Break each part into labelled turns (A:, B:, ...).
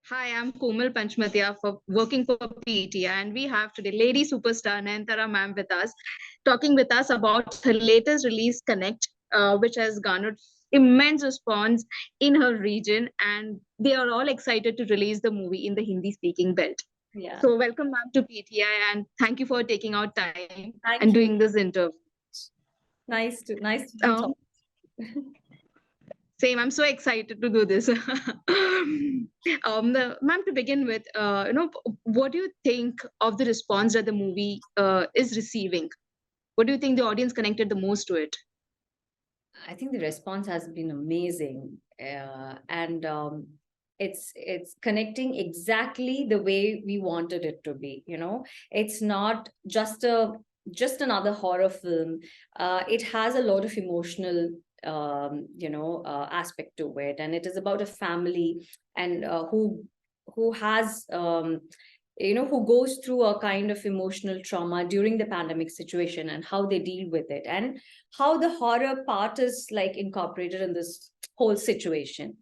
A: Hi, I'm Komal Panchmatia for working for PETA, and we have today lady superstar Nayanthara ma'am with us, talking with us about her latest release Connect, which has garnered immense response in her region, and they are all excited to release the movie in the Hindi-speaking belt.
B: Yeah.
A: So, welcome ma'am to PTI, and thank you for taking out time and
B: Thank
A: doing
B: you.
A: this interview.
B: Nice to be
A: Um,
B: talking.
A: Same. I'm so excited to do this. Ma'am, to begin with, what do you think of the response that the movie is receiving? What do you think the audience connected the most to it?
B: I think the response has been amazing, and it's connecting exactly the way we wanted it to be. It's not just another horror film. It has a lot of emotional aspect to it, and it is about a family and who has who goes through a kind of emotional trauma during the pandemic situation and how they deal with it, and how the horror part is like incorporated in this whole situation.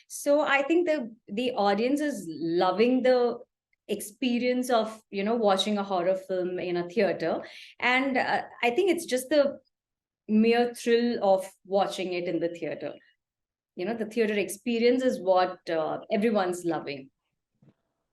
B: So I think the audience is loving the experience of watching a horror film in a theater, and I think it's just the mere thrill of watching it in the theater. The theater experience is what everyone's loving.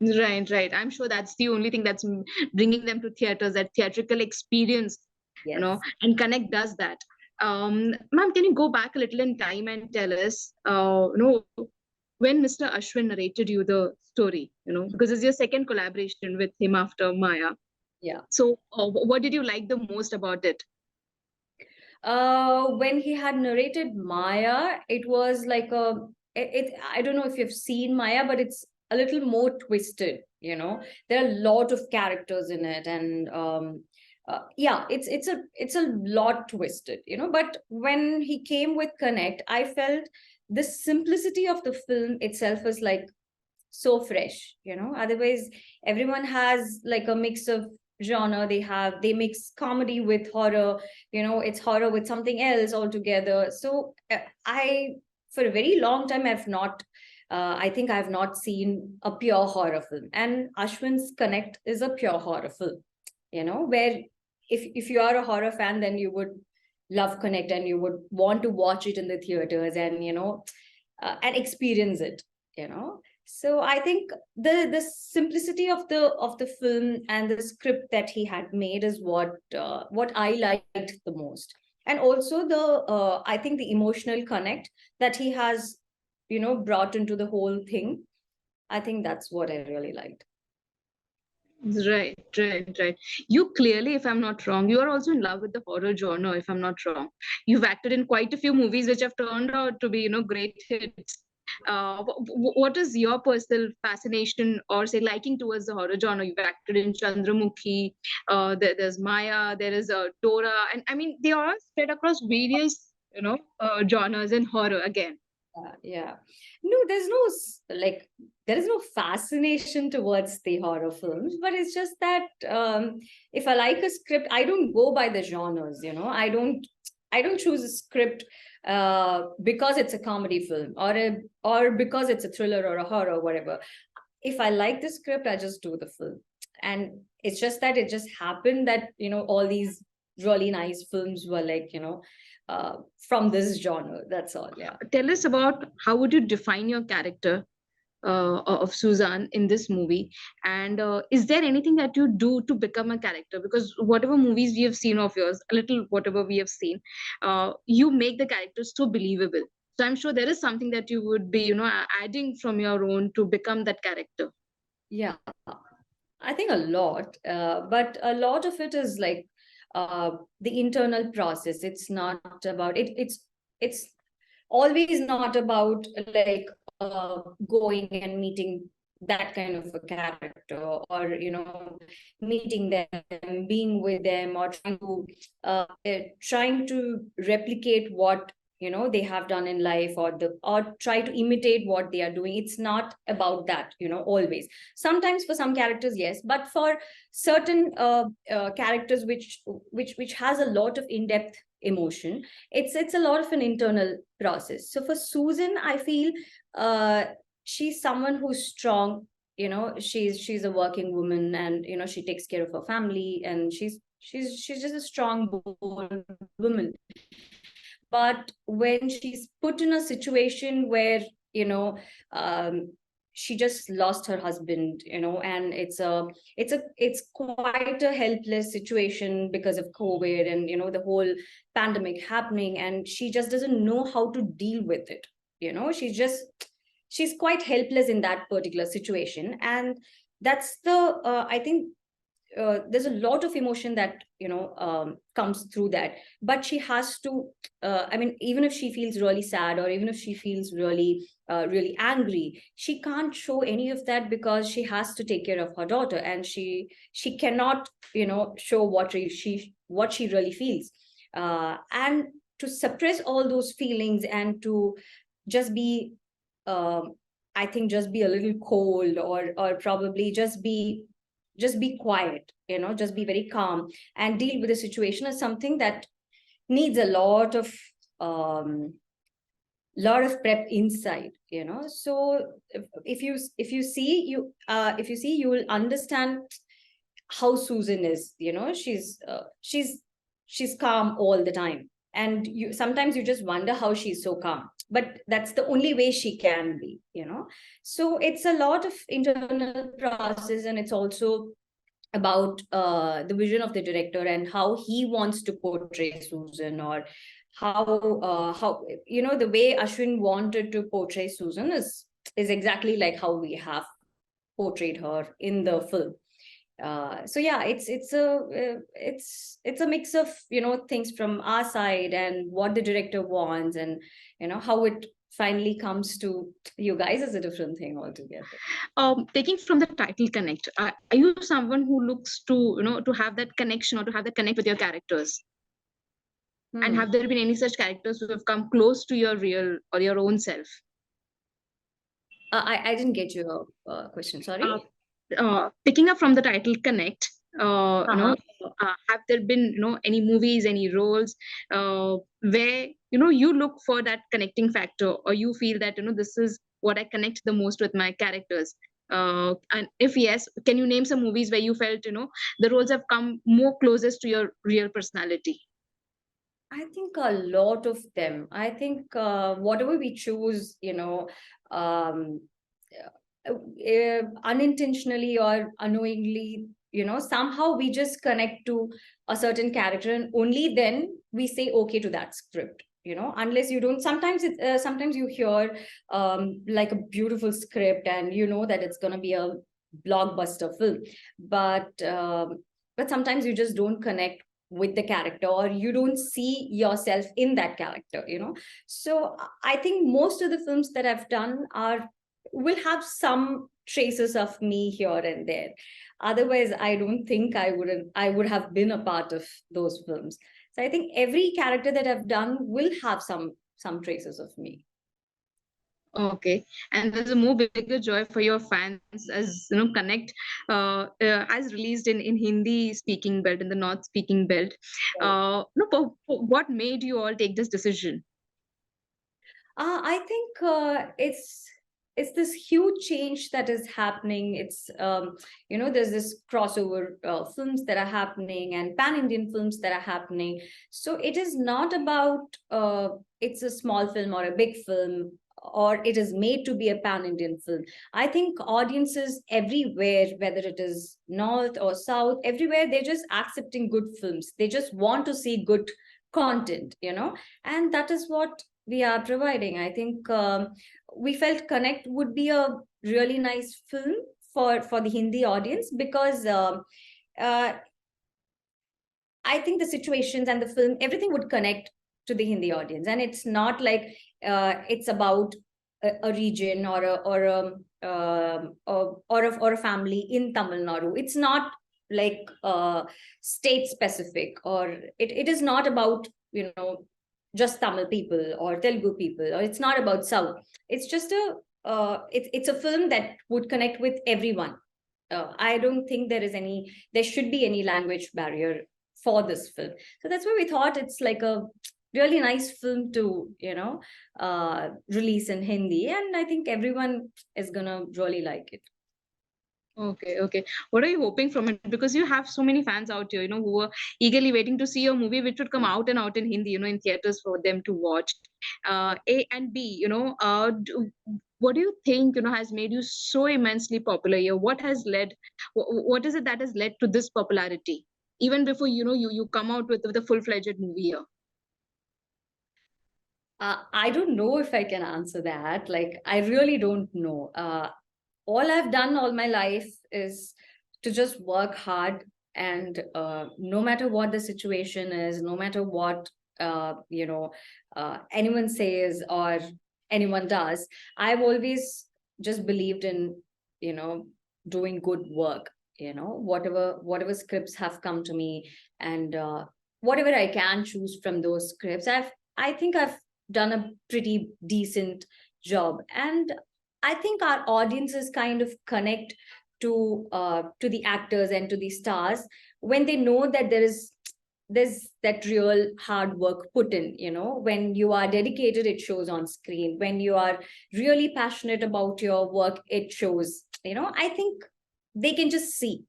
A: Right. I'm sure that's the only thing that's bringing them to theaters, that theatrical experience,
B: Yes.
A: and Connect does that. Ma'am, can you go back a little in time and tell us, when Mr. Ashwin narrated you the story, because it's your second collaboration with him after Maya.
B: Yeah.
A: So, what did you like the most about it?
B: When he had narrated Maya, it was like I don't know if you've seen Maya, but it's a little more twisted. There are a lot of characters in it, and yeah, it's a lot twisted. But when he came with Connect, I felt the simplicity of the film itself was like so fresh. Otherwise everyone has like a mix of genre. They mix comedy with horror. It's horror with something else altogether. So I for a very long time I think I've not seen a pure horror film, and Ashwin's Connect is a pure horror film. Where if you are a horror fan, then you would love Connect, and you would want to watch it in the theaters, and and experience it. So I think the simplicity of the film and the script that he had made is what I liked the most. And also the I think the emotional connect that he has brought into the whole thing. I think that's what I really liked.
A: Right. You clearly, if I'm not wrong, you are also in love with the horror genre, if I'm not wrong. You've acted in quite a few movies which have turned out to be, great hits. What is your personal fascination or say liking towards the horror genre? You've acted in Chandramukhi, there's Maya, there is Dora, and I mean they are all spread across various, genres in horror again.
B: Yeah. No, like there is no fascination towards the horror films, but it's just that if I like a script, I don't go by the genres. I don't choose a script because it's a comedy film, or because it's a thriller or a horror or whatever. If I like the script, I just do the film. And it's just that it just happened that all these really nice films were like from this genre. That's all. Yeah.
A: Tell us about how would you define your character of Suzanne in this movie, and is there anything that you do to become a character? Because whatever movies we have seen of yours, a little whatever we have seen, you make the characters so believable. So I'm sure there is something that you would be, adding from your own to become that character.
B: Yeah, I think a lot, but a lot of it is like the internal process. It's not about it. It's always not about like going and meeting that kind of a character, or meeting them, being with them, or trying to replicate what they have done in life, or try to imitate what they are doing. It's not about that always. Sometimes for some characters, yes, but for certain characters which has a lot of in-depth emotion, it's a lot of an internal process. So for Susan, I feel she's someone who's strong. She's a working woman, and she takes care of her family, and she's just a strong, bold woman. But when she's put in a situation where um, she just lost her husband, and it's quite a helpless situation because of COVID, and the whole pandemic happening, and she just doesn't know how to deal with it. She's quite helpless in that particular situation, and that's the I think there's a lot of emotion that comes through that. But she has to, I mean, even if she feels really sad, or even if she feels really angry, she can't show any of that, because she has to take care of her daughter, and she cannot show what she really feels, and to suppress all those feelings, and to just be I think just be a little cold, or probably just be quiet, just be very calm and deal with the situation, is something that needs a um lot of prep inside. So if you see, you will understand how Susan is. She's calm all the time, and sometimes you just wonder how she's so calm, but that's the only way she can be. So it's a lot of internal process, and it's also about the vision of the director and how he wants to portray Susan, or how the way Ashwin wanted to portray Susan is exactly like how we have portrayed her in the film. So yeah, it's a mix of things from our side, and what the director wants, and how it finally comes to you guys is a different thing altogether.
A: Taking from the title connect, are you someone who looks to to have that connection, or to have that connect with your characters? And have there been any such characters who have come close to your real or your own self?
B: I didn't get your question, sorry.
A: Picking up from the title connect, have there been any movies, any roles where you look for that connecting factor, or you feel that this is what I connect the most with my characters? And if yes, can you name some movies where you felt the roles have come more closest to your real personality?
B: I think a lot of them. I think whatever we choose, um, unintentionally or unknowingly, somehow we just connect to a certain character, and only then we say okay to that script. Unless you don't, sometimes you hear like a beautiful script, and that it's going to be a blockbuster film, but sometimes you just don't connect with the character, or you don't see yourself in that character. So I think most of the films that I've done will have some traces of me here and there. Otherwise, I don't think I would have been a part of those films. So I think every character that I've done will have some traces of me.
A: Okay, and there's a more bigger joy for your fans as Connect as released in Hindi speaking belt, in the North speaking belt. What made you all take this decision?
B: I think it's this huge change that is happening. It's there's this crossover films that are happening, and pan-Indian films that are happening. So it is not about it's a small film or a big film, or it is made to be a pan-Indian film. I think audiences everywhere, whether it is North or South, everywhere, they're just accepting good films. They just want to see good content, and that is what we are providing. I think we felt Connect would be a really nice film for the Hindi audience, because I think the situations and the film, everything would connect to the Hindi audience, and it's not like it's about a region or a family in Tamil Nadu. It's not like state specific, or it is not about just Tamil people or Telugu people, or it's not about South. It's just it's a film that would connect with everyone. I don't think there should be any language barrier for this film. So that's why we thought it's like really nice film to, release in Hindi, and I think everyone is gonna really like it.
A: Okay, okay. What are you hoping from it? Because you have so many fans out here, who are eagerly waiting to see your movie, which would come out in Hindi, in theaters for them to watch. A and B, what do you think, has made you so immensely popular here? What has led, what is it that has led to this popularity? Even before, you come out with a full-fledged movie here.
B: I don't know if I can answer that. Like, I really don't know. All I've done all my life is to just work hard, and no matter what the situation is, no matter what anyone says or anyone does, I've always just believed in doing good work. Whatever scripts have come to me, and whatever I can choose from those scripts, I think I've done a pretty decent job, and I think our audiences kind of connect to the actors and to the stars when they know that there's that real hard work put in. When you are dedicated, it shows on screen. When you are really passionate about your work, it shows. I think they can just see.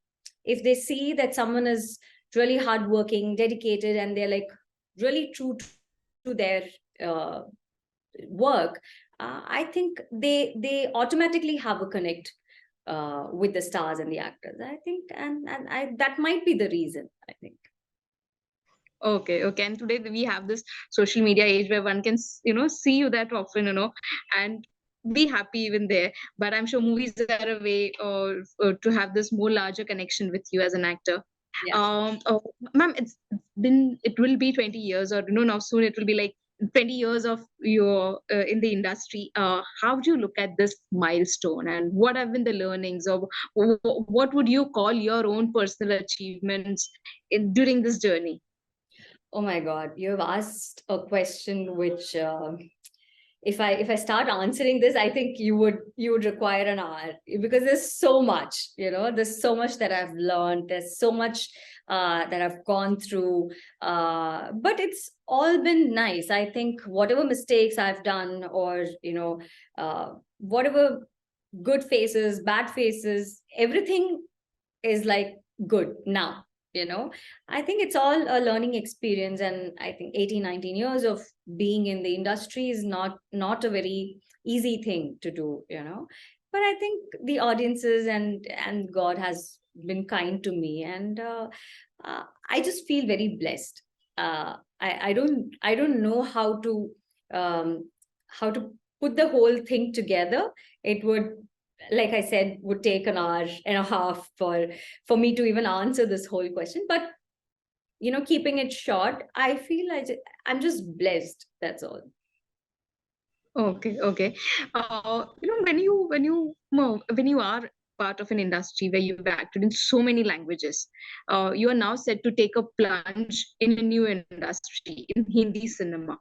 B: If they see that someone is really hardworking, dedicated, and they're like really true to their uh, work, I think they automatically have a connect with the stars and the actors. I think, and I that might be the reason, I think.
A: Okay, okay. And today we have this social media age where one can, see you that often, and be happy even there. But I'm sure movies are a way to have this more larger connection with you as an actor.
B: Yeah.
A: Ma'am, it will be 20 years, or now soon it will be like 20 years of your in the industry. How do you look at this milestone, and what have been the learnings, or what would you call your own personal achievements during this journey?
B: Oh my God, you've asked a question which, if I start answering this, I think you would require an hour, because there's so much. There's so much that I've learned. There's so much that I've gone through. But it's all been nice. I think whatever mistakes I've done, or whatever good faces, bad faces, everything is like good now. I think it's all a learning experience, and I think 18, 19 years of being in the industry is not a very easy thing to do. But I think the audiences and God has been kind to me, and I just feel very blessed. I don't know how to put the whole thing together. It would, like I said, would take an hour and a half for me to even answer this whole question. But keeping it short, I feel I'm just blessed. That's all.
A: Okay, okay. When you are part of an industry where you've acted in so many languages, you are now set to take a plunge in a new industry in Hindi cinema.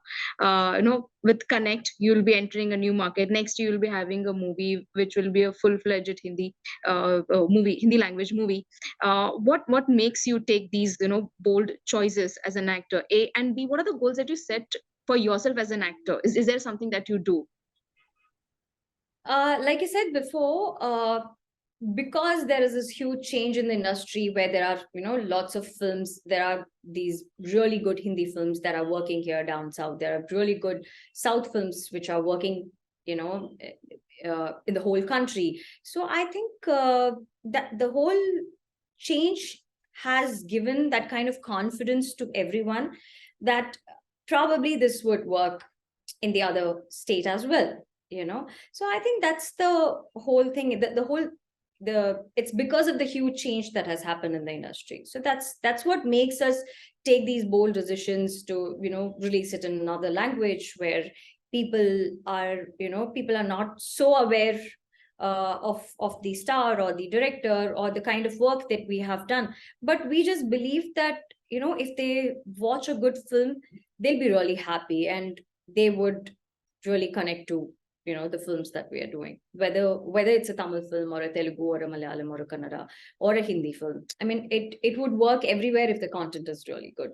A: With Connect, you'll be entering a new market. Next, you'll be having a movie which will be a full-fledged Hindi language movie. What makes you take these bold choices as an actor? A and B. What are the goals that you set for yourself as an actor? Is there something that you do?
B: Like I said before, because there is this huge change in the industry where there are lots of films. There are these really good Hindi films that are working here down south. There are really good South films which are working in the whole country. So I think that the whole change has given that kind of confidence to everyone, that probably this would work in the other state as well. So I think that's the whole thing. It's because of the huge change that has happened in the industry. So that's what makes us take these bold decisions to release it in another language, where people are not so aware of the star or the director or the kind of work that we have done. But we just believe that if they watch a good film, they'll be really happy, and they would really connect to the films that we are doing, whether it's a Tamil film or a Telugu or a Malayalam or a Kannada or a Hindi film. I mean, it would work everywhere if the content is really good.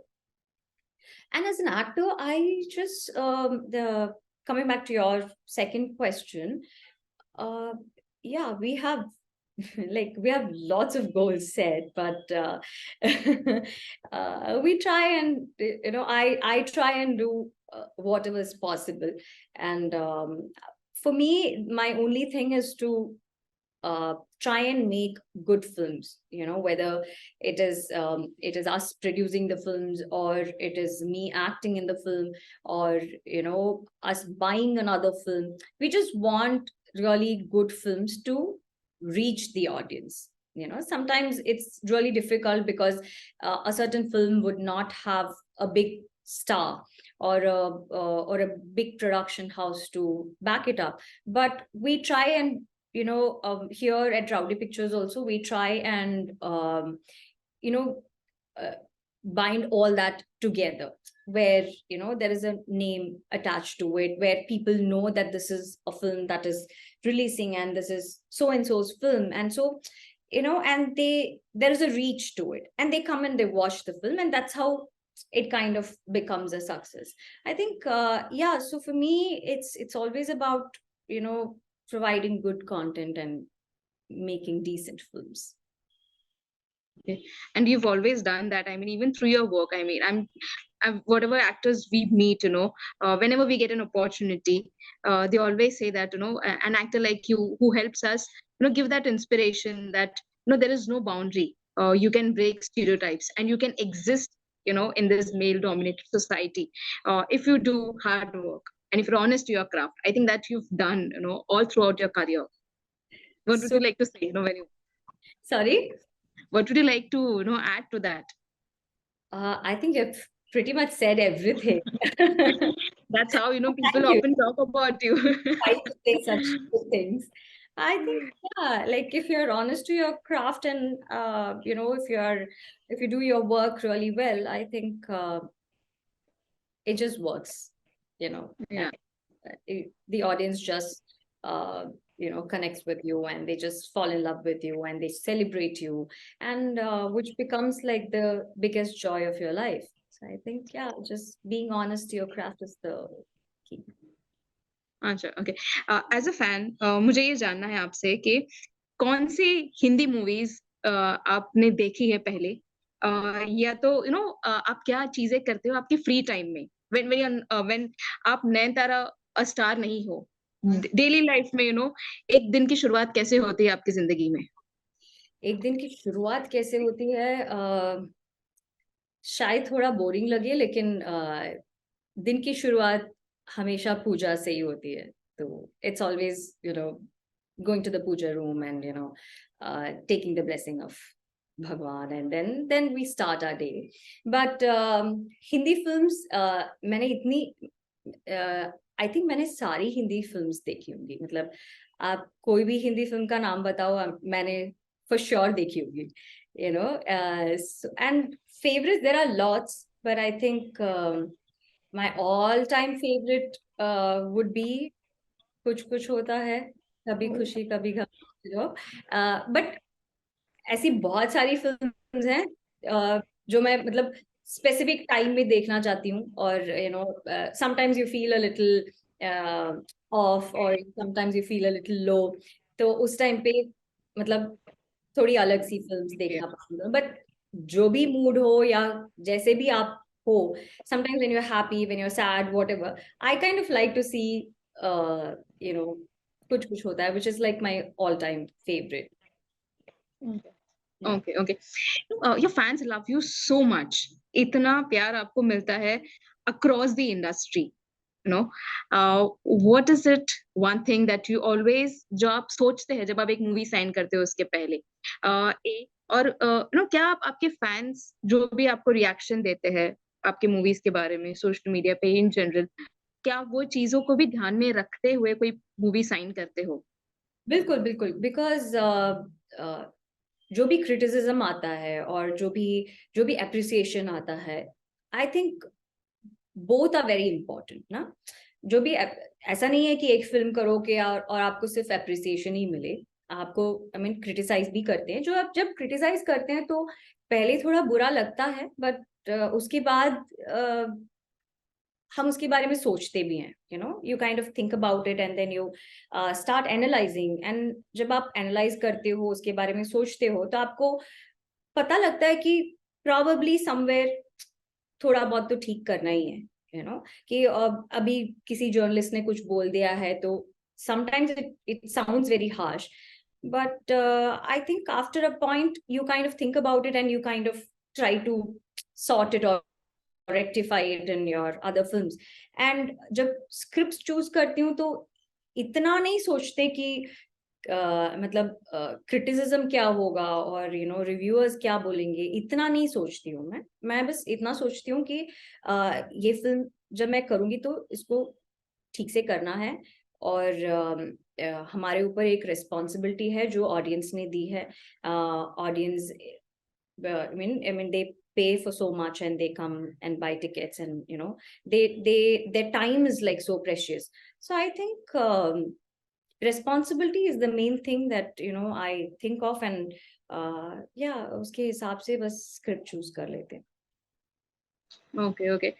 B: And as an actor, I just the coming back to your second question, uh, yeah, we have like we have lots of goals set, but we try and I try and do whatever is possible, and for me, my only thing is to try and make good films, whether it is us producing the films, or it is me acting in the film, or us buying another film. We just want really good films to reach the audience. Sometimes it's really difficult because a certain film would not have a big star, or a big production house to back it up, but we try and here at Rowdy Pictures also, we try and you know uh, bind all that together, where there is a name attached to it, where people know that this is a film that is releasing, and this is so and so's film, and so and there is a reach to it, and they come and they watch the film, and that's how it kind of becomes a success. I think yeah, so for me, it's always about providing good content and making decent films.
A: Okay. And you've always done that. I mean, even through your work, I mean, whatever actors we meet, whenever we get an opportunity, they always say that, an actor like you who helps us, give that inspiration that, there is no boundary. You can break stereotypes and you can exist, in this male dominated society. If you do hard work and if you're honest to your craft, I think that you've done, all throughout your career. What would
B: So
A: you like to say,
B: sorry,
A: what would you like to, add to that?
B: I think you've pretty much said everything.
A: That's how, people
B: Thank you.
A: often talk about you.
B: I to say such good things. I think, yeah, like if you're honest to your craft, and if you do your work really well, I think it just works,
A: Yeah.
B: the audience just connects with you, and they just fall in love with you, and they celebrate you, and which becomes like the biggest joy of your life. So I think, yeah, just being honest to your craft is the key.
A: अच्छा, okay. As a fan मुझे ये जानना है आपसे कि कौन सी Hindi movies आपने देखी है पहले, या तो आप क्या चीजें करते हो आपके फ्री टाइम में, व्हेन आप नयनतारा अ स्टार नहीं हो, डेली लाइफ में, एक दिन की शुरुआत कैसे होती है आपकी जिंदगी में?
B: एक दिन की शुरुआत कैसे होती है, शायद थोड़ा बोरिंग लगे, लेकिन दिन की शुरुआत हमेशा पूजा से ही होती है। तो it's always going to the puja room, and taking the blessing of Bhagwan, and then we start our day. But Hindi films, मैंने इतनी आई थिंक मैंने सारी हिंदी फिल्म्स देखी होंगी, मतलब आप कोई भी हिंदी फिल्म का नाम बताओ, मैंने for sure देखी होगी, and favorites, there are lots, but I think my all-time favorite would be कुछ कुछ होता है, कभी खुशी कभी गम, बट ऐसी बहुत सारी फिल्म्स हैं जो मैं मतलब स्पेसिफिक टाइम में देखना चाहती हूँ, और sometimes you feel a little off, और sometimes you feel a little low, तो उस टाइम पे मतलब थोड़ी अलग सी फिल्म्स देखना पसंद है। बट जो भी मूड हो, या जैसे भी आप हो, sometimes when you are happy, when you are sad, whatever, I kind of like to see कुछ कुछ होता है, which is like my all-time favorite.
A: Okay, okay. Your fans love you so much, इतना प्यार आपको मिलता है across the industry, what is it one thing that you always, जो आप सोचते हैं जब आप एक मूवी साइन करते हो उसके पहले, और क्या आप आपके फैंस जो भी आपको रिएक्शन देते हैं आपके मूवीज के बारे में सोशल मीडिया पे इन जनरल, क्या वो चीजों को भी ध्यान में रखते हुए कोई मूवी साइन करते हो?
B: बिल्कुल बिल्कुल, बिकॉज जो भी क्रिटिसिज्म आता है, और जो भी अप्रिसिएशन आता है, I think both are very important ना। जो भी ऐसा नहीं है कि एक फिल्म करो कि और आपको सिर्फ अप्रिसिएशन ही मिले, आपको आई मीन क्रिटिसाइज भी करते हैं। जो आप जब क्रिटिसाइज करते हैं तो पहले थोड़ा बुरा लगता है, बट उसके बाद हम उसके बारे में सोचते भी हैं, you kind of think about it and then you start analyzing, and जब आप analyze करते हो, उसके बारे में सोचते हो, तो आपको पता लगता है कि probably somewhere थोड़ा बहुत तो ठीक करना ही है, कि अभी किसी जर्नलिस्ट ने कुछ बोल दिया है तो sometimes it sounds very harsh, but I think after a point you kind of think about it and you kind of try to sort it or rectify it in your other films. And जब scripts choose करती हूँ तो इतना नहीं सोचते कि मतलब criticism क्या होगा और रिव्यूअर्स क्या बोलेंगे, इतना नहीं सोचती हूँ मैं बस इतना सोचती हूँ कि ये फिल्म जब मैं करूँगी तो इसको ठीक से करना है, और हमारे ऊपर एक रिस्पॉन्सिबिलिटी है जो ऑडियंस ने दी है. Audience I mean they pay for so much and they come and buy tickets, and their time is like so precious. So I think responsibility is the main thing that I think of, and yeah, उसके हिसाब से बस script choose कर लेते हैं.
A: Okay okay.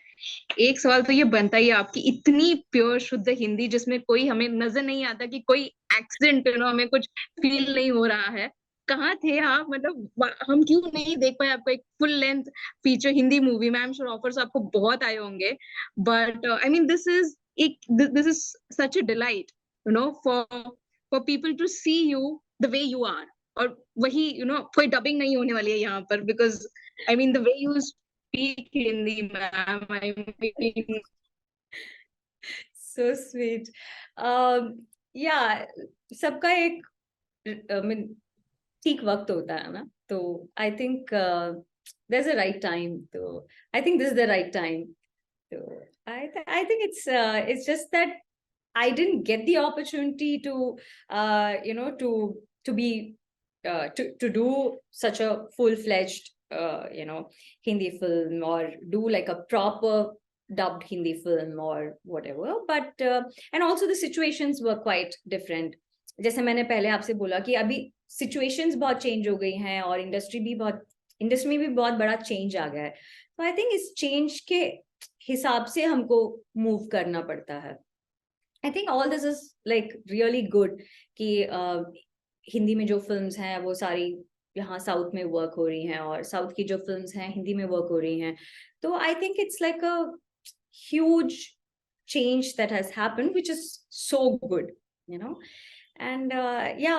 A: एक सवाल तो ये बनता ही है, आपकी इतनी प्योर शुद्ध हिंदी जिसमें कोई हमें नजर नहीं आता कि कोई एक्सेंट हमें कुछ फील नहीं हो रहा है, कहाँ थे आप? मतलब हम क्यों नहीं देख पाए आपको एक full length feature Hindi movie में? आई एम श्योर ऑफर्स आपको बहुत आए होंगे, but I mean this is such a delight for people to see you the way you are. और वही कोई डबिंग नहीं होने वाली है यहाँ पर, because I mean the way you speak Hindi, ma'am. I mean,
B: so sweet. Yeah, सबका एक I mean ठीक वक्त होता है ना, तो I think there's a right time. तो I think this is the right time. So I think it's just that I didn't get the opportunity to to be to do such a full-fledged Hindi film, or do like a proper dubbed Hindi film or whatever, but and also the situations were quite different. जैसे मैंने पहले आपसे बोला कि अभी situations बहुत change हो गई हैं और industry में भी बहुत बड़ा change आ गया है, तो I think इस change के हिसाब से हमको move करना पड़ता है. I think all this is like really good कि हिंदी में जो फिल्म्स हैं वो सारी यहाँ साउथ में वर्क हो रही हैं, और साउथ की जो फिल्म्स हैं हिंदी में वर्क हो रही हैं. तो I think it's like a huge change that has happened which is so good, and या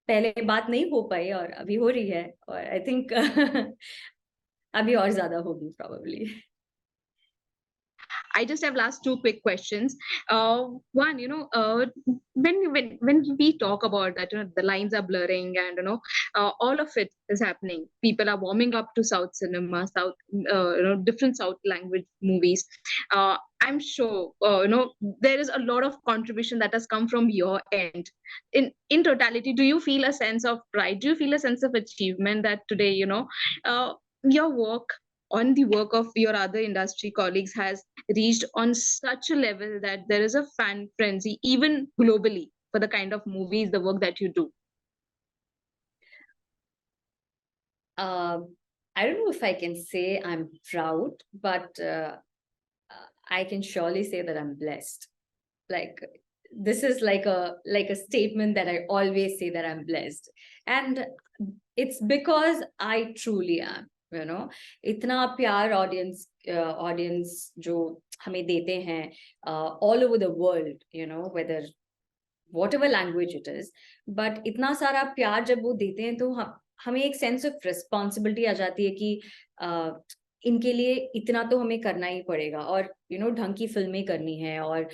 B: पहले बात नहीं हो पाई और अभी हो रही है, और आई थिंक अभी और ज्यादा होगी probably.
A: I just have last two quick questions. One, when we talk about that, the lines are blurring, and all of it is happening. People are warming up to South cinema, different South language movies. I'm sure, there is a lot of contribution that has come from your end. In totality, do you feel a sense of pride? Do you feel a sense of achievement that today, your work on the work of your other industry colleagues has reached on such a level that there is a fan frenzy even globally for the kind of movies, the work that you do?
B: I don't know if I can say I'm proud, but I can surely say that I'm blessed. Like, this is like a statement that I always say, that I'm blessed, and it's because I truly am. इतना प्यार audience जो हमें देते हैं all over the world, whether whatever language it is, but इतना सारा प्यार जब वो देते हैं तो हमें एक सेंस ऑफ रिस्पॉन्सिबिलिटी आ जाती है कि इनके लिए इतना तो हमें करना ही पड़ेगा, और ढंग की फिल्में करनी है, और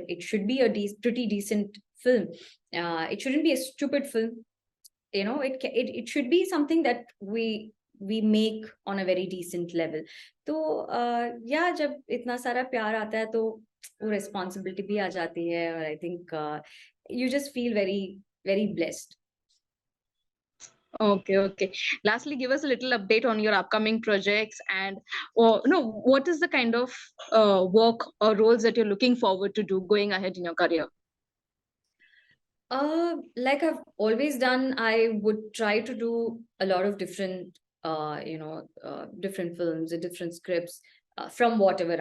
B: it should be a pretty decent film. It shouldn't be a stupid film. It should be something that we make on a very decent level. तो या जब इतना सारा प्यार आता है तो वो रिस्पॉन्सिबिलिटी भी आ जाती है, और I think you just feel very very blessed.
A: Okay. Lastly, give us a little update on your upcoming projects, and what is the kind of work or roles that you're looking forward to do going ahead in your career?
B: Like I've always done, I would try to do a lot of different different films and different scripts. from whatever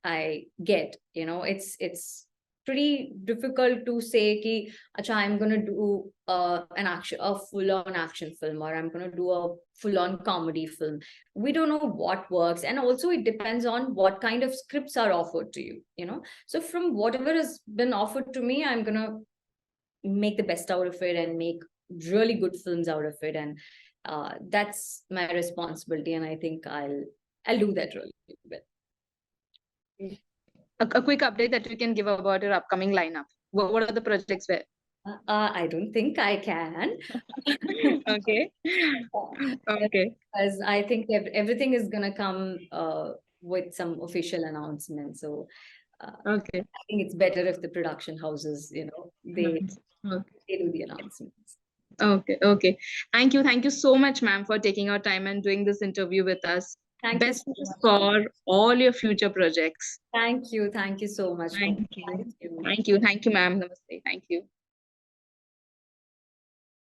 B: I get. You know, it's pretty difficult to say ki, acha, I'm gonna do a full-on action film, or I'm gonna do a full-on comedy film. We don't know what works, and also it depends on what kind of scripts are offered to you. You know, so from whatever has been offered to me, I'm gonna make the best out of it and make really good films out of it, and that's my responsibility, and I think I'll do that really well.
A: A quick update that you can give about your upcoming lineup. What are the projects where?
B: I don't think I can.
A: Okay. Okay.
B: Because I think everything is gonna come with some official announcement. So
A: Okay.
B: I think it's better if the production houses, you know,
A: Okay.
B: they do the announcements.
A: Okay. Okay. Thank you so much, ma'am, for taking your time and doing this interview with us.
B: Thank
A: Best
B: you so
A: wishes
B: much.
A: for all your future projects.
B: Thank you so much.
A: Thank you.
B: Thank you.
A: Thank you. Thank you, ma'am. Namaste. Thank you.